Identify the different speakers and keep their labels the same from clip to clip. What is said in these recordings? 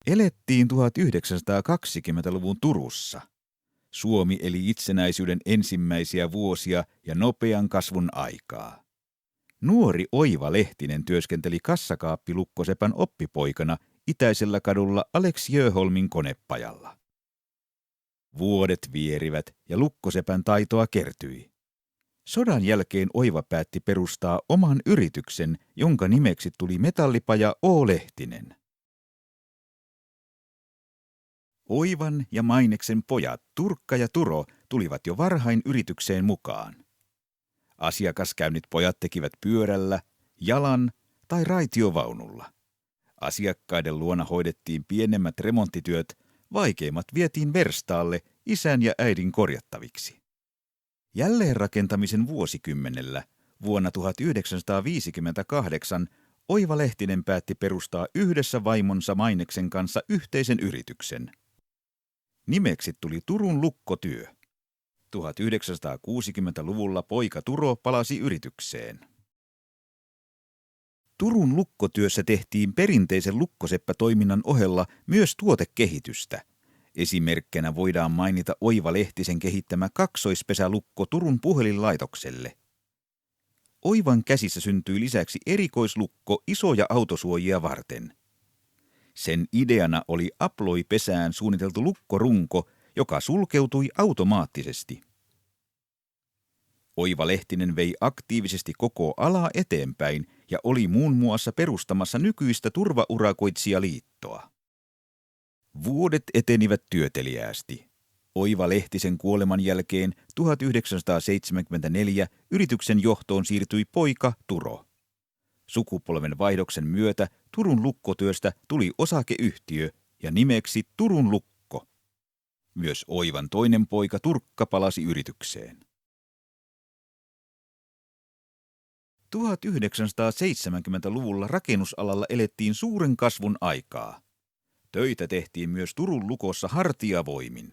Speaker 1: Elettiin 1920-luvun Turussa. Suomi eli itsenäisyyden ensimmäisiä vuosia ja nopean kasvun aikaa. Nuori Oiva Lehtinen työskenteli kassakaappilukkosepän oppipoikana Itäisellä kadulla Alex Jöholmin konepajalla. Vuodet vierivät ja lukkosepän taitoa kertyi. Sodan jälkeen Oiva päätti perustaa oman yrityksen, jonka nimeksi tuli Metallipaja O. Lehtinen. Oivan ja Maineksen pojat Turkka ja Turo tulivat jo varhain yritykseen mukaan. Asiakaskäynnit pojat tekivät pyörällä, jalan tai raitiovaunulla. Asiakkaiden luona hoidettiin pienemmät remonttityöt, vaikeimmat vietiin verstaalle isän ja äidin korjattaviksi. Jälleenrakentamisen vuosikymmenellä vuonna 1958 Oiva Lehtinen päätti perustaa yhdessä vaimonsa Maineksen kanssa yhteisen yrityksen. Nimeksi tuli Turun lukkotyö. 1960-luvulla poika Turo palasi yritykseen. Turun lukkotyössä tehtiin perinteisen lukkoseppätoiminnan ohella myös tuotekehitystä. Esimerkkinä voidaan mainita Oiva Lehtisen kehittämä kaksoispesälukko Turun puhelinlaitokselle. Oivan käsissä syntyi lisäksi erikoislukko isoja autosuojia varten. Sen ideana oli aploi-pesään suunniteltu lukkorunko, joka sulkeutui automaattisesti. Oiva Lehtinen vei aktiivisesti koko alaa eteenpäin ja oli muun muassa perustamassa nykyistä turvaurakoitsijaliittoa. Vuodet etenivät työteliäästi. Oiva Lehtisen kuoleman jälkeen 1974 yrityksen johtoon siirtyi poika Turo. Sukupolven vaihdoksen myötä Turun lukkotyöstä tuli osakeyhtiö ja nimeksi Turun Lukko. Myös Oivan toinen poika Turkka palasi yritykseen. 1970-luvulla rakennusalalla elettiin suuren kasvun aikaa. Töitä tehtiin myös Turun lukossa hartiavoimin.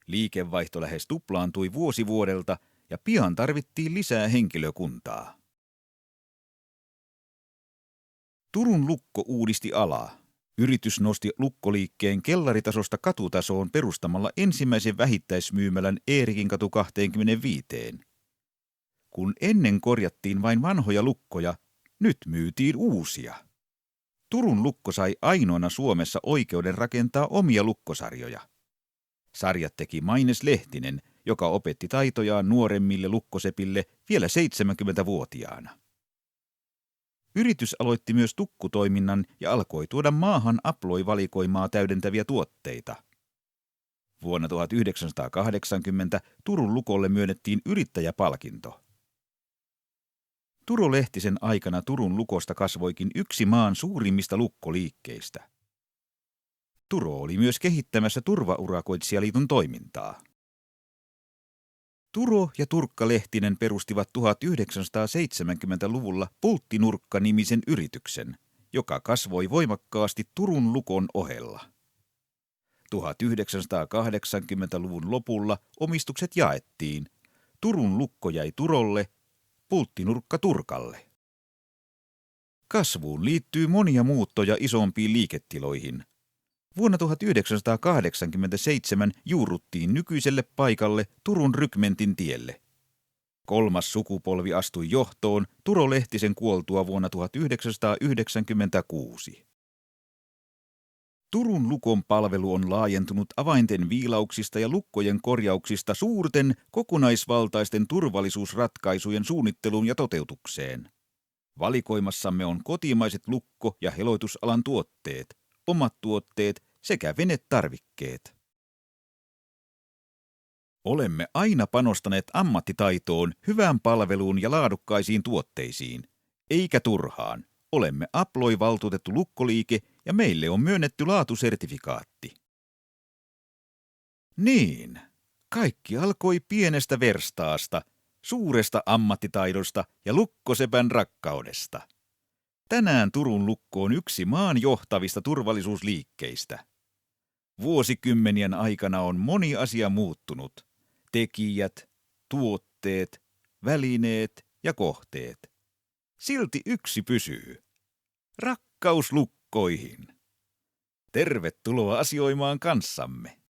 Speaker 1: Liikevaihto lähes tuplaantui vuosi vuodelta ja pian tarvittiin lisää henkilökuntaa. Turun lukko uudisti alaa. Yritys nosti lukkoliikkeen kellaritasosta katutasoon perustamalla ensimmäisen vähittäismyymälän Eerikinkatu 25. Kun ennen korjattiin vain vanhoja lukkoja, nyt myytiin uusia. Turun lukko sai ainoana Suomessa oikeuden rakentaa omia lukkosarjoja. Sarjat teki Maines Lehtinen, joka opetti taitojaan nuoremmille lukkosepille vielä 70-vuotiaana. Yritys aloitti myös tukkutoiminnan ja alkoi tuoda maahan aploi-valikoimaa täydentäviä tuotteita. Vuonna 1980 Turun lukolle myönnettiin yrittäjäpalkinto. Turo Lehtisen aikana Turun lukosta kasvoikin yksi maan suurimmista lukkoliikkeistä. Turo oli myös kehittämässä Turvaurakoitsijaliiton toimintaa. Turo ja Turkka Lehtinen perustivat 1970-luvulla Pulttinurkka-nimisen yrityksen, joka kasvoi voimakkaasti Turun lukon ohella. 1980-luvun lopulla omistukset jaettiin. Turun lukko jäi Turolle, Pulttinurkka Turkalle. Kasvuun liittyy monia muuttoja isompiin liiketiloihin. Vuonna 1987 juurruttiin nykyiselle paikalle Turun Rykmentin tielle. Kolmas sukupolvi astui johtoon Turo Lehtisen kuoltua vuonna 1996. Turun lukon palvelu on laajentunut avainten viilauksista ja lukkojen korjauksista suurten kokonaisvaltaisten turvallisuusratkaisujen suunnitteluun ja toteutukseen. Valikoimassamme on kotimaiset lukko- ja heloitusalan tuotteet, omat tuotteet sekä venetarvikkeet. Olemme aina panostaneet ammattitaitoon, hyvään palveluun ja laadukkaisiin tuotteisiin. Eikä turhaan. Olemme Aploi-valtuutettu lukkoliike ja meille on myönnetty laatusertifikaatti. Niin, kaikki alkoi pienestä verstaasta, suuresta ammattitaidosta ja lukkosepän rakkaudesta. Tänään Turun lukko on yksi maan johtavista turvallisuusliikkeistä. Vuosikymmenien aikana on moni asia muuttunut. Tekijät, tuotteet, välineet ja kohteet. Silti yksi pysyy. Rakkaus lukkoihin. Tervetuloa asioimaan kanssamme.